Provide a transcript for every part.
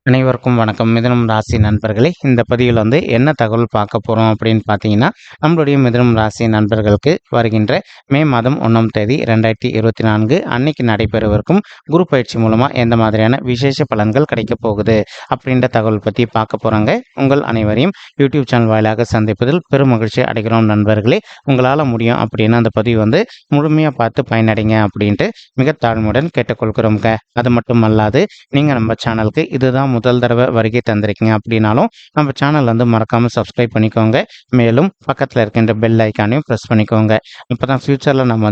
அனைவருக்கும் வணக்கம். மிதுனம் ராசி நண்பர்களே, இந்த பதிவில் என்ன தகவல் பார்க்க போகிறோம் அப்படின்னு பார்த்தீங்கன்னா, நம்மளுடைய மிதுனம் ராசி நண்பர்களுக்கு வருகின்ற மே மாதம் 1ஆம் தேதி 2024 அன்னைக்கு நடைபெறவிருக்கும் குரு பயிற்சி மூலமாக எந்த மாதிரியான விசேஷ பலன்கள் கிடைக்க போகுது அப்படின்ற தகவல் பற்றி பார்க்க போகிறாங்க. உங்கள் அனைவரையும் யூடியூப் சேனல் வாயிலாக சந்திப்பதில் பெரும் மகிழ்ச்சி அடைகிறோம் நண்பர்களே. உங்களால் முடியும் அப்படின்னு அந்த பதிவு முழுமையாக பார்த்து பயனடைங்க அப்படின்ட்டு மிக தாழ்மையுடன் கேட்டுக்கொள்கிறோங்க. அது மட்டும் அல்லாது நீங்கள் நம்ம சேனலுக்கு இதுதான் முதல் தடவை வருகை தந்திருக்கீங்க அப்படின்னாலும் நம்ம சேனல் மறக்காமல் சப்ஸ்கிரைப் பண்ணிக்கோங்க. மேலும் பக்கத்தில் இருக்கின்ற பெல் ஐக்கானையும் ப்ரெஸ் பண்ணிக்கோங்க. இப்போ தான் ஃப்யூச்சரில் நம்ம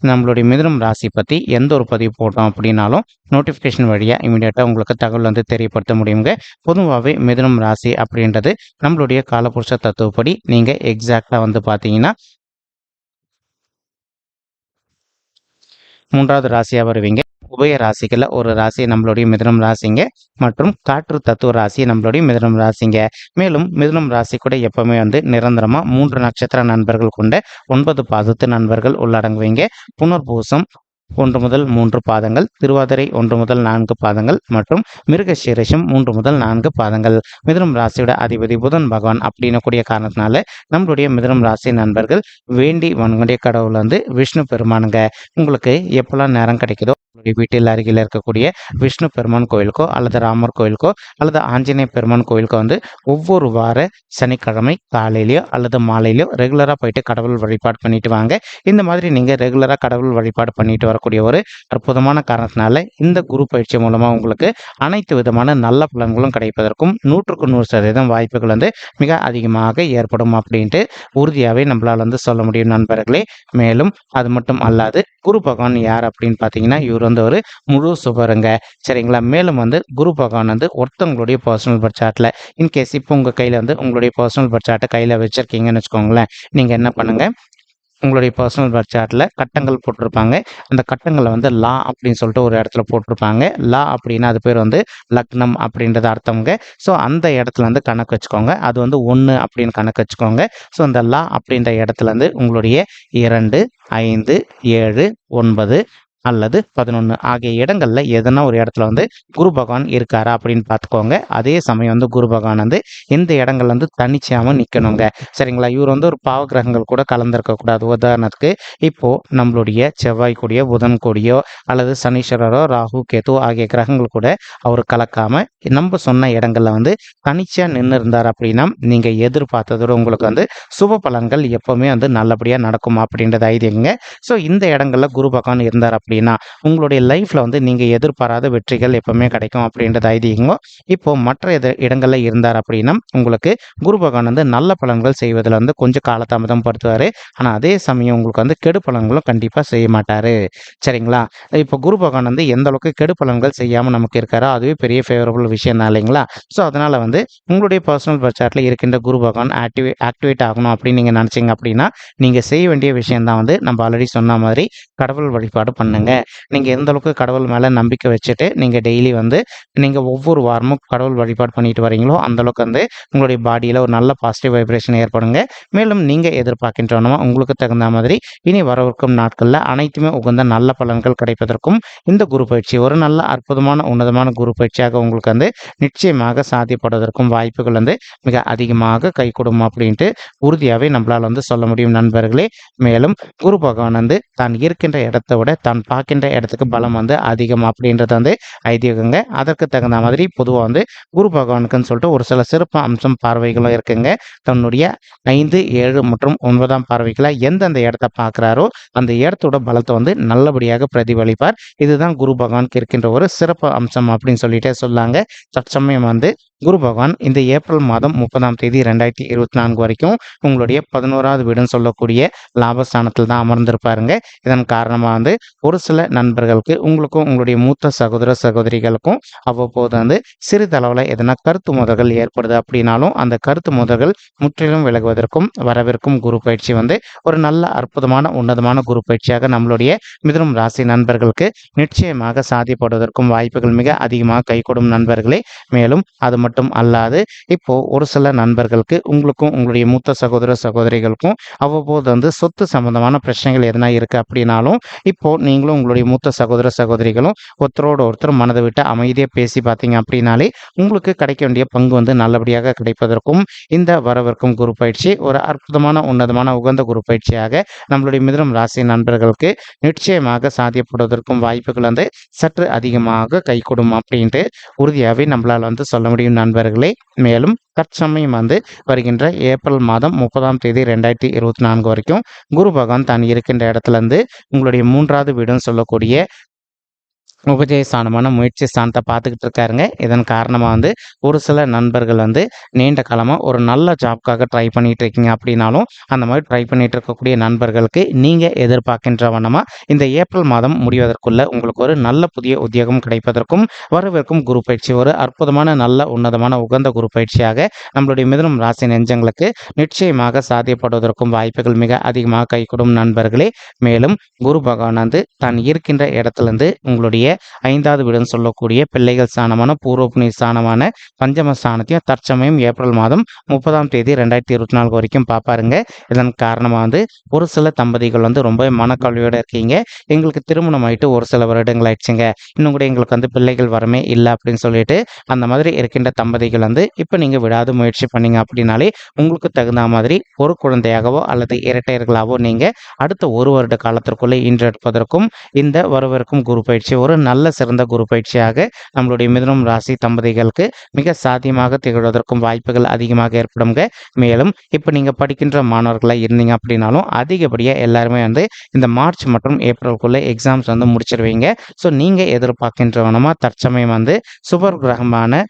நம்மளுடைய மிதுனம் ராசி பற்றி எந்த ஒரு பதிவு போட்டோம் அப்படின்னாலும் நோட்டிஃபிகேஷன் வழியாக இமீடியட்டாக உங்களுக்கு தகவல் தெரியப்படுத்த முடியுங்க. பொதுவாகவே மிதுனம் ராசி அப்படின்றது நம்மளுடைய காலபுருஷ தத்துவப்படி நீங்கள் எக்ஸாக்டாக பார்த்தீங்கன்னா 3வது ராசியாக வருவீங்க. உபய ராசிகளில் ஒரு ராசி நம்மளுடைய மிதுனம் ராசிங்க மற்றும் காற்று தத்துவ ராசி நம்மளுடைய மிதுனம் ராசிங்க. மேலும் மிதுனம் ராசி கூட எப்பவுமே நிரந்தரமா 3 நட்சத்திர நண்பர்கள் கொண்ட 9 பாதத்து நண்பர்கள் உள்ளடங்குவீங்க. புனர்பூசம் 1 முதல் 3 பாதங்கள், திருவாதிரை 1 முதல் 4 பாதங்கள் மற்றும் மிருகசீரிஷம் 3 முதல் 4 பாதங்கள். மிதுனம் ராசியோட அதிபதி புதன் பகவான் அப்படின்னு கூடிய காரணத்தினால நம்மளுடைய மிதுனம் ராசி நண்பர்கள் வேண்டி வணங்கக்கூடிய கடவுள் விஷ்ணு பெருமானுங்க. உங்களுக்கு எப்பெல்லாம் நேரம் கிடைக்குதோ வீட்டில் அருகில் இருக்கக்கூடிய விஷ்ணு பெருமான் கோயிலுக்கோ அல்லது ராமர் கோயிலுக்கோ அல்லது ஆஞ்சநேய பெருமான் கோயிலுக்கோ ஒவ்வொரு வார சனிக்கிழமை காலையிலையோ அல்லது மாலையிலையோ ரெகுலராக போயிட்டு கடவுள் வழிபாடு பண்ணிட்டு வாங்க. இந்த மாதிரி நீங்கள் ரெகுலராக கடவுள் வழிபாடு பண்ணிட்டு வரக்கூடிய ஒரு அற்புதமான காரணத்தினால இந்த குரு பயிற்சி மூலமாக உங்களுக்கு அனைத்து விதமான நல்ல பலன்களும் கிடைப்பதற்கும் 100க்கு 100% வாய்ப்புகள் மிக அதிகமாக ஏற்படும் அப்படின்ட்டு உறுதியாகவே நம்மளால் சொல்ல முடியும் நண்பர்களே. மேலும் அது மட்டும் அல்லாது குரு பகவான் யார் அப்படின்னு பார்த்தீங்கன்னா இவர் ஒரு முழு சுபருங்க. சரிங்களா. மேலும் குரு பகவான் ஒருத்தவங்களுடைய பர்சனல் பர்த் சார்ட்ல இன்கேஸ் இப்போ உங்க கையில உங்களுடைய பர்சனல் பர்த் சார்ட்டை கையில வச்சிருக்கீங்கன்னு வச்சுக்கோங்களேன். நீங்க என்ன பண்ணுங்க, உங்களுடைய பர்சனல் பர்த் சார்ட்டில் கட்டங்கள் போட்டிருப்பாங்க. அந்த கட்டங்களை லா அப்படின்னு சொல்லிட்டு ஒரு இடத்துல போட்டிருப்பாங்க. லா அப்படின்னா அது பேர் லக்னம் அப்படின்றது அர்த்தம்ங்க. ஸோ அந்த இடத்துல கணக்கு வச்சுக்கோங்க. அது 1 அப்படின்னு கணக்கு வச்சுக்கோங்க. ஸோ அந்த லா அப்படின்ற இடத்துல உங்களுடைய 2, 5, 7, 9 அல்லது 11 ஆகிய இடங்கள்ல எதனா ஒரு இடத்துல குரு பகவான் இருக்காரா அப்படின்னு பார்த்துக்கோங்க. அதே சமயம் குரு பகவான் இந்த இடங்கள் தனிச்சாம நிற்கணுங்க. சரிங்களா. இவர் ஒரு பாவ கிரகங்கள் கூட கலந்திருக்க கூடாது. உதாரணத்துக்கு இப்போ நம்மளுடைய செவ்வாய் கூடியோ புதன் கூடியோ அல்லது சனீஸ்வரரோ ராகு கேது ஆகிய கிரகங்கள் கூட அவர் கலக்காம நம்ம சொன்ன இடங்கள்ல தனிச்சா நின்று இருந்தார் அப்படின்னா நீங்க எதிர்பார்த்ததோட உங்களுக்கு சுப பலன்கள் எப்பவுமே நல்லபடியா நடக்கும் அப்படின்றது ஐதீகங்க. ஸோ இந்த இடங்கள்ல குரு பகவான் இருந்தார் அப்படின்னா உங்களுடைய லைஃப்ல நீங்க எதிர்பாராத வெற்றிகள் எப்பவுமே கிடைக்கும் அப்படின்றது ஐதீகமோ. இப்போ மற்ற இடங்கள்ல இருந்தார் அப்படின்னா உங்களுக்கு குரு பகவான் நல்ல பலன்கள் செய்வதில் கொஞ்சம் காலதாமதம் படுத்துவாரு. ஆனா அதே சமயம் உங்களுக்கு கெடு பலன்களும் கண்டிப்பா செய்ய மாட்டாரு. சரிங்களா. இப்போ குரு பகவான் எந்த அளவுக்கு கெடு பலன்கள் செய்யாம நமக்கு இருக்காரோ அதுவே பெரிய ஃபேவரபிள் விஷயம் தான் இல்லைங்களா. ஸோ அதனால உங்களுடைய பர்சனல் பர்த் சார்ட்ல இருக்கின்ற குரு பகவான் ஆக்டிவேட் ஆகணும் அப்படின்னு நீங்க நினைச்சீங்க அப்படின்னா நீங்க செய்ய வேண்டிய விஷயம் தான் நம்ம ஆல்ரெடி சொன்ன மாதிரி கடவுள் வழிபாடு பண்ணுங்க. நீங்க எந்த அளவுக்கு கடவுள் மேல நம்பிக்கை வச்சுட்டு நீங்க டெய்லி நீங்க ஒவ்வொரு வாரமும் கடவுள் வழிபாடு பண்ணிட்டு வரீங்களோ அந்த அளவுக்கு உங்களுடைய பாடியில ஒரு நல்ல பாசிட்டிவ் வைப்ரேஷன் ஏற்படுங்க. மேலும் நீங்க எதிர்பார்க்கின்றனோ உங்களுக்கு தகுந்த மாதிரி இனி வரவிருக்கும் நாட்கள்ல அனைத்துமே உகந்த நல்ல பலன்கள் கிடைப்பதற்கும் இந்த குரு பயிற்சி ஒரு நல்ல அற்புதமான உன்னதமான குரு பயிற்சியாக உங்களுக்கு நிச்சயமாக சாத்தியப்படுவதற்கும் வாய்ப்புகள் மிக அதிகமாக கை கொடுக்கும் அப்படின்ட்டு உறுதியாகவே நம்மளால் சொல்ல முடியும் நண்பர்களே. மேலும் குரு பகவான் தான் இருக்கின்ற இடத்தை விட தான் பார்க்கின்ற இடத்துக்கு பலம் அதிகம் அப்படின்றது ஐதீகங்க. அதற்கு தகுந்த மாதிரி பொதுவாக குரு பகவானுக்குன்னு சொல்லிட்டு ஒரு சில சிறப்பு அம்சம் பார்வைகளும் இருக்குங்க. தன்னுடைய 5, 7 மற்றும் 9ஆம் பார்வைகளை எந்தெந்த இடத்தை பார்க்குறாரோ அந்த இடத்தோட பலத்தை நல்லபடியாக பிரதிபலிப்பார். இதுதான் குரு பகவானுக்கு இருக்கின்ற ஒரு சிறப்பு அம்சம் அப்படின்னு சொல்லிட்டே சொல்லாங்க. தற்சமயம் குரு பகவான் இந்த ஏப்ரல் மாதம் 30ஆம் தேதி 2024 வரைக்கும் உங்களுடைய 11வது வீடுன்னு சொல்லக்கூடிய லாபஸ்தானத்தில் தான் அமர்ந்திருப்பாருங்க. இதன் காரணமாக ஒரு சில நண்பர்களுக்கு உங்களுக்கும் உங்களுடைய மூத்த சகோதர சகோதரிகளுக்கும் அவ்வப்போது சிறிதளவில் எதனா கருத்து மோதல்கள் ஏற்படுது அப்படின்னாலும் அந்த கருத்து மோதல்கள் முற்றிலும் விலகுவதற்கும் வரவிருக்கும் குரு பயிற்சி ஒரு நல்ல அற்புதமான உன்னதமான குரு பயிற்சியாக நம்மளுடைய மிதுனம் ராசி நண்பர்களுக்கு நிச்சயமாக சாத்தியப்படுவதற்கும் வாய்ப்புகள் மிக அதிகமாக கைகூடும் நண்பர்களே. மேலும் அது மட்டும் அல்லாது இப்போ ஒரு சில நண்பர்களுக்கு உங்களுக்கும் உங்களுடைய மூத்த சகோதர சகோதரிகளுக்கும் அவ்வப்போது வந்து சொத்து சம்பந்தமான பிரச்சனைகள் எதனா இருக்கு அப்படின்னாலும் இப்போ நீங்களும் உங்களுடைய மூத்த சகோதர சகோதரிகளும் ஒருத்தரோட ஒருத்தர் மனதை விட்டு அமைதியாக பேசி பார்த்தீங்க அப்படின்னாலே உங்களுக்கு கிடைக்க வேண்டிய பங்கு வந்து நல்லபடியாக கிடைப்பதற்கும் இந்த வரவிருக்கும் குரு பயிற்சி ஒரு அற்புதமான உன்னதமான உகந்த குரு பயிற்சியாக நம்மளுடைய மிதுனம் ராசி நண்பர்களுக்கு நிச்சயமாக சாத்தியப்படுவதற்கும் வாய்ப்புகள் வந்து சற்று அதிகமாக கைகூடும் அப்படின்ட்டு உறுதியாகவே நம்மளால் வந்து சொல்ல முடியும் நண்பர்களே. மேலும் தற்சமயம் வந்து வருகின்ற ஏப்ரல் மாதம் 30ஆம் தேதி 2024 வரைக்கும் குரு பகவான் தான் இருக்கின்ற இடத்துல இருந்து உங்களுடைய 3வது வீடுன்னு சொல்லக்கூடிய உபஜயஸ்தானமான முயற்சி ஸ்தானத்தை பார்த்துக்கிட்டு இருக்காருங்க. இதன் காரணமாக வந்து ஒரு சில நண்பர்கள் வந்து நீண்ட காலமாக ஒரு நல்ல ஜாப்காக ட்ரை பண்ணிட்டு இருக்கீங்க அப்படின்னாலும் அந்த மாதிரி ட்ரை பண்ணிட்டு இருக்கக்கூடிய நண்பர்களுக்கு நீங்கள் எதிர்பார்க்கின்ற வண்ணமாக இந்த ஏப்ரல் மாதம் முடிவதற்குள்ள உங்களுக்கு ஒரு நல்ல புதிய உத்தியோகம் கிடைப்பதற்கும் வரவிருக்கும் குரு பயிற்சி ஒரு அற்புதமான நல்ல உன்னதமான உகந்த குரு பயிற்சியாக நம்மளுடைய மிதுனம் ராசி நெஞ்சங்களுக்கு நிச்சயமாக சாத்தியப்படுவதற்கும் வாய்ப்புகள் மிக அதிகமாக கைகூடும் நண்பர்களே. மேலும் குரு பகவான் வந்து தான் இருக்கின்ற இடத்துலேருந்து உங்களுடைய 5வது வீடுன்னு சொல்லக்கூடிய பிள்ளைகள் ஸ்தானமான பூர்வ புண்ணிய ஸ்தானமான பஞ்சம ஸ்தானத்தையும் தற்சமயம் ஏப்ரல் மாதம் 30ஆம் தேதி 2024 வரைக்கும் பார்ப்பாருங்க. இதன் காரணமாக வந்து ஒரு சில தம்பதிகள் வந்து ரொம்ப மனக்கவலையோடு இருக்கீங்க. எங்களுக்கு திருமணம் ஆயிட்டு ஒரு சில வருடங்கள் ஆயிடுச்சுங்க, இன்னும் கூட எங்களுக்கு வந்து பிள்ளைகள் வரமே இல்லை அப்படின்னு சொல்லிட்டு அந்த மாதிரி இருக்கின்ற தம்பதிகள் வந்து இப்போ நீங்கள் விடாத முயற்சி பண்ணீங்க அப்படின்னாலே உங்களுக்கு தகுந்த மாதிரி ஒரு குழந்தையாகவோ அல்லது இரட்டையர்களாகவோ நீங்கள் அடுத்த ஒரு வருட காலத்திற்குள்ளே ஈன்றெடுப்பதற்கும் இந்த வரவிருக்கும் குரு பயிற்சி ஒரு நல்ல சிறந்த குரு பயிற்சியாக நம்மளுடைய மிதுனம் ராசி தம்பதிகளுக்கு மிக சாத்தியமாக திகழ்வதற்கும் வாய்ப்புகள் அதிகமாக ஏற்படுங்க. மேலும் இப்போ நீங்கள் படிக்கின்ற மாணவர்களாக இருந்தீங்க அப்படின்னாலும் அதிகப்படியாக எல்லாருமே வந்து இந்த மார்ச் மற்றும் ஏப்ரலுக்குள்ளே எக்ஸாம்ஸ் வந்து முடிச்சிருவீங்க. ஸோ நீங்கள் எதிர்பார்க்கின்றவனமா தற்சமயம் வந்து சுபர் கிரகமான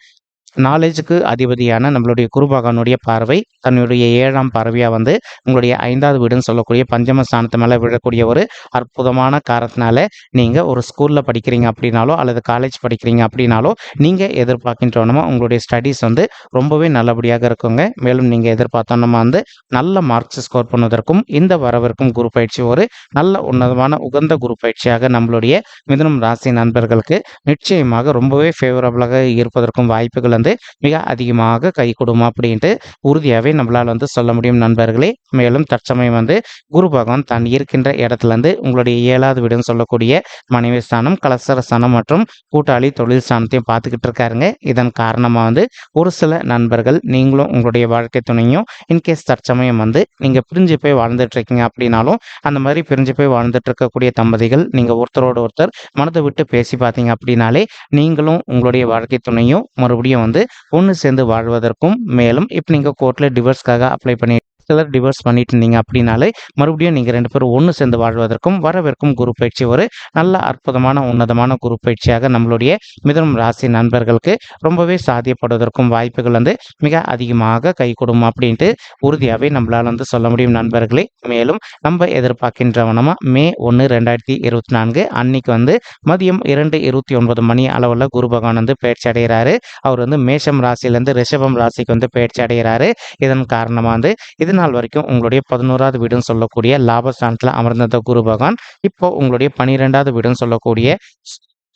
நாலேஜுக்கு அதிபதியான நம்மளுடைய குரு பகவானுடைய பார்வை தன்னுடைய 7ஆம் பார்வையாக வந்து உங்களுடைய 5வது வீடுன்னு சொல்லக்கூடிய பஞ்சம ஸ்தானத்து மேலே விழக்கூடிய ஒரு அற்புதமான காரணத்தினால நீங்கள் ஒரு ஸ்கூலில் படிக்கிறீங்க அப்படின்னாலோ அல்லது காலேஜ் படிக்கிறீங்க அப்படின்னாலோ நீங்கள் எதிர்பார்க்கின்றவனமா உங்களுடைய ஸ்டடீஸ் வந்து ரொம்பவே நல்லபடியாக இருக்குங்க. மேலும் நீங்கள் எதிர்பார்த்தோன்னா வந்து நல்ல மார்க்ஸ் ஸ்கோர் பண்ணுவதற்கும் இந்த வரவிருக்கும் குரு பயிற்சி ஒரு நல்ல உன்னதமான உகந்த குரு பயிற்சியாக நம்மளுடைய மிதுனம் ராசி நண்பர்களுக்கு நிச்சயமாக ரொம்பவே ஃபேவரபுளாக இருப்பதற்கும் வாய்ப்புகள் வந்து மிக அதிகமாக கை கொடுமா அப்படின்ட்டு உறுதியாகவே நம்மளால் வந்து சொல்ல முடியும் நண்பர்களே. மேலும் தற்சமயம் வந்து குரு பகவான் தான் இருக்கின்ற இடத்துல இருந்து உங்களுடைய 7வது வீடுன்னு சொல்லக்கூடிய மனைவி ஸ்தானம் கலசர ஸ்தானம் மற்றும் கூட்டாளி தொழில் ஸ்தானத்தையும் பார்த்துக்கிட்டு இருக்காருங்க. இதன் காரணமாக வந்து ஒரு சில நண்பர்கள் நீங்களும் உங்களுடைய வாழ்க்கை துணையும் இன்கேஸ் தற்சமயம் வந்து நீங்கள் பிரிஞ்சு போய் வாழ்ந்துட்டு இருக்கீங்க அப்படின்னாலும் அந்த மாதிரி பிரிஞ்சு போய் வாழ்ந்துட்டு இருக்கக்கூடிய தம்பதிகள் நீங்கள் ஒருத்தரோட ஒருத்தர் மனதை விட்டு பேசி பார்த்தீங்க அப்படின்னாலே நீங்களும் உங்களுடைய வாழ்க்கை துணையும் மறுபடியும் வந்து ஒன்று சேர்ந்து வாழ்வதற்கும் மேலும் இப்போ நீங்கள் கோர்ட்டில் டிவோர்ஸ்க்காக அப்ளை பண்ணி சிலர் டிவோர்ஸ் பண்ணிட்டு இருந்தீங்க அப்படின்னாலே மறுபடியும் நீங்கள் 2 பேரும் ஒன்று சேர்ந்து வாழ்வதற்கும் வரவிருக்கும் குரு பயிற்சி ஒரு நல்ல அற்புதமான உன்னதமான குரு பயிற்சியாக நம்மளுடைய மிதுனம் ராசி நண்பர்களுக்கு ரொம்பவே சாத்தியப்படுவதற்கும் வாய்ப்புகள் வந்து மிக அதிகமாக கை கொடுக்கும் அப்படின்ட்டு உறுதியாகவே நம்மளால் வந்து சொல்ல முடியும் நண்பர்களே. மேலும் நம்ம எதிர்பார்க்கின்றவனமா மே 1 2024 அன்னைக்கு வந்து மதியம் 2:29 மணி அளவில் குரு பகவான் வந்து பயிற்சி அடைகிறாரு. அவர் வந்து மேஷம் ராசியிலேருந்து ரிஷபம் ராசிக்கு வந்து பயிற்சி அடைகிறாரு. இதன் காரணமாக வந்து இது நாள் வரைக்கும் உங்களுடைய 11வது வீடுன்னு சொல்லக்கூடிய லாபஸ்தானத்தில் அமர்ந்த குரு பகவான் இப்போ உங்களுடைய 12வது வீடுன்னு சொல்லக்கூடிய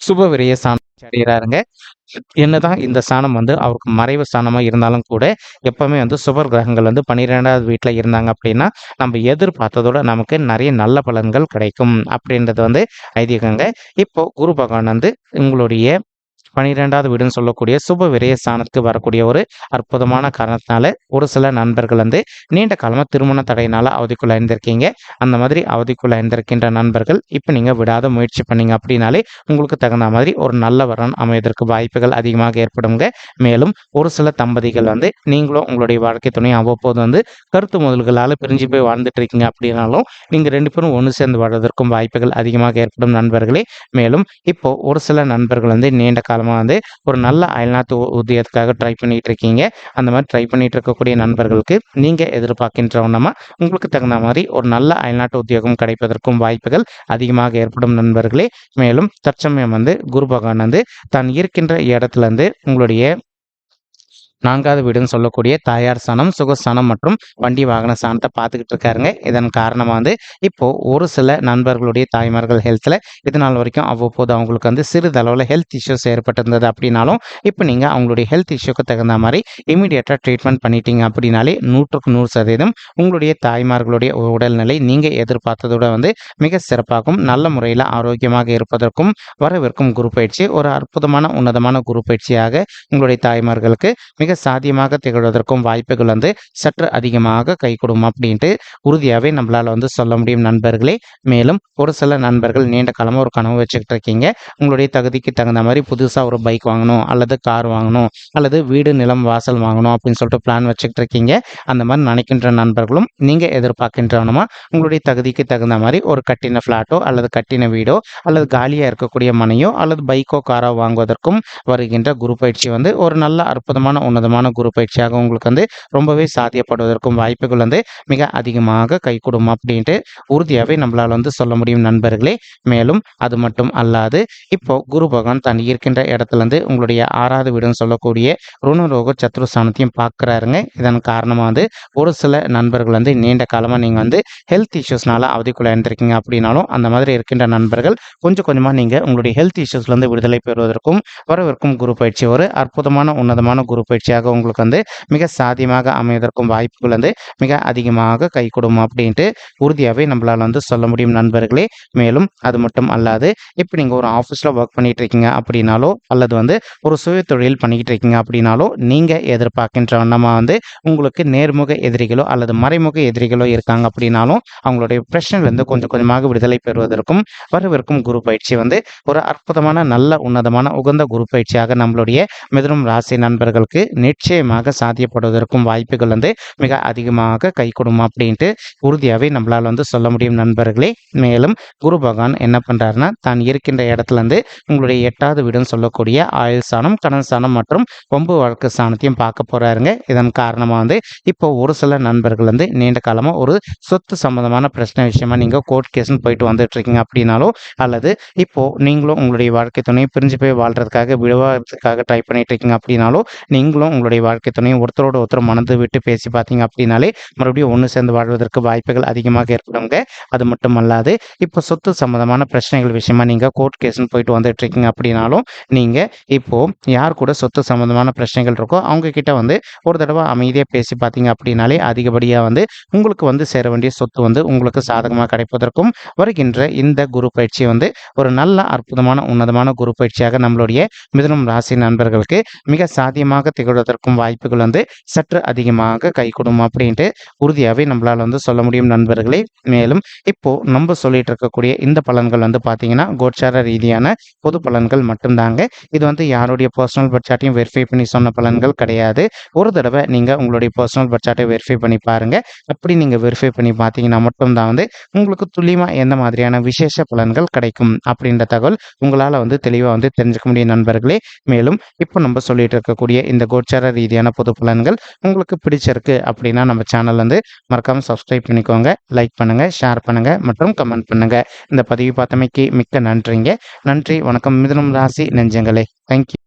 சுப விரய ஸ்தானம் அடைகிறாருங்க. என்னதான் இந்த ஸ்தானம் வந்து அவருக்கு மறைவு ஸ்தானமாக இருந்தாலும் கூட எப்பவுமே வந்து சுபர் கிரகங்கள் வந்து 12வது வீட்டில் இருந்தாங்க அப்படின்னா நம்ம எதிர்பார்த்ததோட நமக்கு நிறைய நல்ல பலன்கள் கிடைக்கும் அப்படின்றது வந்து ஐதீகங்க. இப்போ குரு பகவான் வந்து உங்களுடைய 12வது வீடுன்னு சொல்லக்கூடிய சுப விரய ஸ்தானத்துக்கு வரக்கூடிய ஒரு அற்புதமான காரணத்தினால ஒரு சில நண்பர்கள் வந்து நீண்ட காலமாக திருமண தடையினால அவதிக்குள்ள இருந்திருக்கீங்க. அந்த மாதிரி அவதிக்குள்ள இருந்திருக்கின்ற நண்பர்கள் இப்போ நீங்கள் விடாத முயற்சி பண்ணீங்க அப்படின்னாலே உங்களுக்கு தகுந்த மாதிரி ஒரு நல்ல வரன் அமைவதற்கு வாய்ப்புகள் அதிகமாக ஏற்படுங்க. மேலும் ஒரு சில தம்பதிகள் வந்து நீங்களும் உங்களுடைய வாழ்க்கை துணை அவ்வப்போது வந்து கருத்து முதல்களால் பிரிஞ்சு போய் வாழ்ந்துட்டு இருக்கீங்க அப்படின்னாலும் நீங்கள் 2 பேரும் ஒன்று சேர்ந்து வாழ்வதற்கும் வாய்ப்புகள் அதிகமாக ஏற்படும் நண்பர்களே. மேலும் இப்போ ஒரு சில நண்பர்கள் வந்து நீண்ட காலம் வந்து ஒரு நல்ல அயல்நாட்டு உத்தியோகத்துக்காக ட்ரை பண்ணிட்டு இருக்கீங்க. அந்த மாதிரி ட்ரை பண்ணிட்டு இருக்கக்கூடிய நண்பர்களுக்கு நீங்கள் எதிர்பார்க்கின்றவனமா உங்களுக்கு தகுந்த மாதிரி ஒரு நல்ல அயல்நாட்டு உத்தியோகம் கிடைப்பதற்கும் வாய்ப்புகள் அதிகமாக ஏற்படும் நண்பர்களே. மேலும் தற்சமயம் வந்து குரு பகவான் வந்து தான் இருக்கின்ற இடத்துல இருந்து உங்களுடைய 4வது வீடுன்னு சொல்லக்கூடிய தாயார் ஸ்தானம், சுகஸ்தானம் மற்றும் வண்டி வாகன ஸ்தானத்தை பார்த்துக்கிட்டு இருக்காருங்க. இதன் காரணமா வந்து இப்போ ஒரு சில நண்பர்களுடைய தாய்மார்கள் ஹெல்த்ல இது நாள் வரைக்கும் அவ்வப்போது அவங்களுக்கு வந்து சிறிதளவில் ஹெல்த் இஷ்யூஸ் ஏற்பட்டிருந்தது அப்படின்னாலும் இப்போ நீங்கள் அவங்களுடைய ஹெல்த் இஷ்யூக்கு தகுந்த மாதிரி இமீடியட்டாக ட்ரீட்மெண்ட் பண்ணிட்டீங்க அப்படின்னாலே 100க்கு 100% உங்களுடைய தாய்மார்களுடைய உடல்நிலை நீங்கள் எதிர்பார்த்ததோட வந்து மிக சிறப்பாகவும் நல்ல முறையில் ஆரோக்கியமாக இருப்பதற்கும் வரவிருக்கும் குரு பயிற்சி ஒரு அற்புதமான உன்னதமான குரு பயிற்சியாக உங்களுடைய தாய்மார்களுக்கு மிக சாத்தியமாக திகழ்வதற்கும் வாய்ப்புகள் வந்து சற்று அதிகமாக கை கொடுக்கும் அப்படின்ட்டு உறுதியாகவே நம்மளால் வந்து சொல்ல முடியும் நண்பர்களே. மேலும் ஒரு சில நண்பர்கள் நீண்ட காலமாக ஒரு கனவு வச்சுக்கிட்டு இருக்கீங்க. உங்களுடைய தகுதிக்கு தகுந்த மாதிரி புதுசாக ஒரு பைக் வாங்கணும் அல்லது கார் வாங்கணும் அல்லது வீடு நிலம் வாசல் வாங்கணும் அப்படின்னு சொல்லிட்டு பிளான் வச்சுக்கிட்டு இருக்கீங்க. அந்த மாதிரி நினைக்கின்ற நண்பர்களும் நீங்கள் எதிர்பார்க்கின்றவனுமா உங்களுடைய தகுதிக்கு தகுந்த மாதிரி ஒரு கட்டின ஃப்ளாட்டோ அல்லது கட்டின வீடோ அல்லது காலியாக இருக்கக்கூடிய மனையோ அல்லது பைக்கோ காரோ வாங்குவதற்கும் வருகின்ற குரு பயிற்சி வந்து ஒரு நல்ல அற்புதமான உன்னதமான குரு பயிற்சியாக உங்களுக்கு வந்து ரொம்பவே சாத்தியப்படுவதற்கும் வாய்ப்புகள் வந்து மிக அதிகமாக கைகூடும் அப்படின்ட்டு உறுதியாகவே நம்மளால் வந்து சொல்ல முடியும் நண்பர்களே. மேலும் அது மட்டும் அல்லாது இப்போ குரு பகவான் தான் இருக்கின்ற இடத்துல இருந்து உங்களுடைய 6வது வீடுன்னு சொல்லக்கூடிய ருணரோக சத்ருஸ்தானத்தையும் பார்க்குறாருங்க. இதன் காரணமாக வந்து ஒரு சில நண்பர்கள் வந்து நீண்ட காலமாக நீங்கள் வந்து ஹெல்த் இஷ்யூஸ்னால அவதிக்குள்ள இருந்திருக்கீங்க அப்படின்னாலும் அந்த மாதிரி இருக்கின்ற நண்பர்கள் கொஞ்சம் கொஞ்சமாக நீங்கள் உங்களுடைய ஹெல்த் இஷ்யூஸ்லேருந்து விடுதலை பெறுவதற்கும் வரவிருக்கும் குரு பயிற்சி ஒரு அற்புதமான உன்னதமான குரு பயிற்சியாக உங்களுக்கு வந்து மிக சாத்தியமாக அமைவதற்கும் வாய்ப்புகள் வந்து மிக அதிகமாக கை கொடுக்கும் அப்படின்ட்டு உறுதியாகவே நம்மளால் வந்து சொல்ல முடியும் நண்பர்களே. மேலும் அது மட்டும் அல்லாது இப்போ நீங்கள் ஒரு ஆஃபீஸில் ஒர்க் பண்ணிட்டு இருக்கீங்க அப்படின்னாலோ அல்லது வந்து ஒரு சுய தொழில் பண்ணிக்கிட்டு இருக்கீங்க அப்படின்னாலோ நீங்கள் எதிர்பார்க்கின்ற வண்ணமாக வந்து உங்களுக்கு நேர்முக எதிரிகளோ அல்லது மறைமுக எதிரிகளோ இருக்காங்க அப்படின்னாலும் அவங்களுடைய பிரச்சனையிலேருந்து கொஞ்சம் கொஞ்சமாக விடுதலை பெறுவதற்கும் வரவிருக்கும் குரு பயிற்சி வந்து ஒரு அற்புதமான நல்ல உன்னதமான உகந்த குரு பயிற்சியாக நம்மளுடைய மிதுனம் ராசி நண்பர்களுக்கு நிச்சயமாக சாத்தியப்படுவதற்கும் வாய்ப்புகள் வந்து மிக அதிகமாக கை கொடுக்கும் அப்படின்ட்டு உறுதியாகவே நம்மளால் வந்து சொல்ல முடியும் நண்பர்களே. மேலும் குரு பகவான் என்ன பண்ணுறாருன்னா தான் இருக்கின்ற இடத்துல இருந்து உங்களுடைய 8வது வீடுன்னு சொல்லக்கூடிய ஆயுள் ஸ்தானம், கடன் ஸ்தானம் மற்றும் கொம்பு வழக்கு ஸ்தானத்தையும் பார்க்க போறாருங்க. இதன் காரணமாக வந்து இப்போ ஒரு சில நண்பர்கள் வந்து நீண்ட காலமாக ஒரு சொத்து சம்பந்தமான பிரச்சனை விஷயமா நீங்கள் கோர்ட் கேஸ்ன்னு போயிட்டு வந்துட்டு இருக்கீங்க அப்படின்னாலோ அல்லது இப்போ நீங்களும் உங்களுடைய வாழ்க்கை துணையை பிரிஞ்சு போய் வாழ்றதுக்காக விடுவாததுக்காக ட்ரை பண்ணிட்டு இருக்கீங்க அப்படின்னாலோ நீங்களும் உங்களுடைய வாழ்க்கை துணையை ஒருத்தரோட ஒருத்தர் மனது விட்டு பேசி பார்த்தீங்க அப்படின்னாலே மறுபடியும் ஒன்று சேர்ந்து வாழ்வதற்கு வாய்ப்புகள் அதிகமாக ஏற்படுங்க. அது மட்டும் அல்லாது இப்போ சொத்து சம்பந்தமான பிரச்சனைகள் விஷயமா நீங்கள் கோர்ட் கேஸ்ன்னு போயிட்டு வந்துட்டு இருக்கீங்க அப்படின்னாலும் நீங்கள் இப்போ யார் கூட சொத்து சம்பந்தமான பிரச்சனைகள் இருக்கோ அவங்க கிட்ட வந்து ஒரு தடவை அமைதியாக பேசி பார்த்தீங்க அப்படின்னாலே அதிகப்படியாக வந்து உங்களுக்கு வந்து சேர வேண்டிய சொத்து வந்து உங்களுக்கு சாதகமாக கிடைப்பதற்கும் வருகின்ற இந்த குரு பயிற்சி வந்து ஒரு நல்ல அற்புதமான உன்னதமான குரு பயிற்சியாக நம்மளுடைய மிதுனம் ராசி நண்பர்களுக்கு மிக சாத்தியமாக திகழ்வதற்கும் வாய்ப்புகள் வந்து சற்று அதிகமாக கை கொடுக்கும் அப்படின்ட்டு உறுதியாகவே நம்மளால் வந்து சொல்ல முடியும் நண்பர்களே. மேலும் இப்போ நம்ம சொல்லிட்டு இருக்கக்கூடிய இந்த பலன்கள் வந்து பார்த்தீங்கன்னா கோச்சார ரீதியான பொது பலன்கள் மட்டும்தாங்க. இது வந்து யாருடைய பர்சனல் பட்ஜெட்டையும் வெரிஃபை பண்ணி சொன்ன பலன்கள் கிடையாது. ஒரு தடவை நீங்கள் உங்களுடைய பர்சனல் பட்ஜெட்டை வெரிஃபை பண்ணி பாருங்க. அப்படி நீங்கள் வெரிஃபை பண்ணி பார்த்தீங்கன்னா மட்டும்தான் வந்து உங்களுக்கு துல்லியமாக எந்த மாதிரியான விசேஷ பலன்கள் கிடைக்கும் அப்படின்ற தகவல் உங்களால் வந்து தெளிவாக வந்து தெரிஞ்சுக்க முடியும் நண்பர்களே. மேலும் இப்போ நம்ம சொல்லிட்டு இருக்கக்கூடிய இந்த கோச்சார ரீதியான பொது பலன்கள் உங்களுக்கு பிடிச்சிருக்கு அப்படின்னா நம்ம சேனல் வந்து மறக்காமல் சப்ஸ்கிரைப் பண்ணிக்கோங்க, லைக் பண்ணுங்க, ஷேர் பண்ணுங்க மற்றும் கமெண்ட் பண்ணுங்க. இந்த பதிவு பார்த்தமைக்கு மிக்க நன்றிங்க. நன்றி, வணக்கம் மிதுனம் ராசி நெஞ்சங்களே. தேங்க்யூ.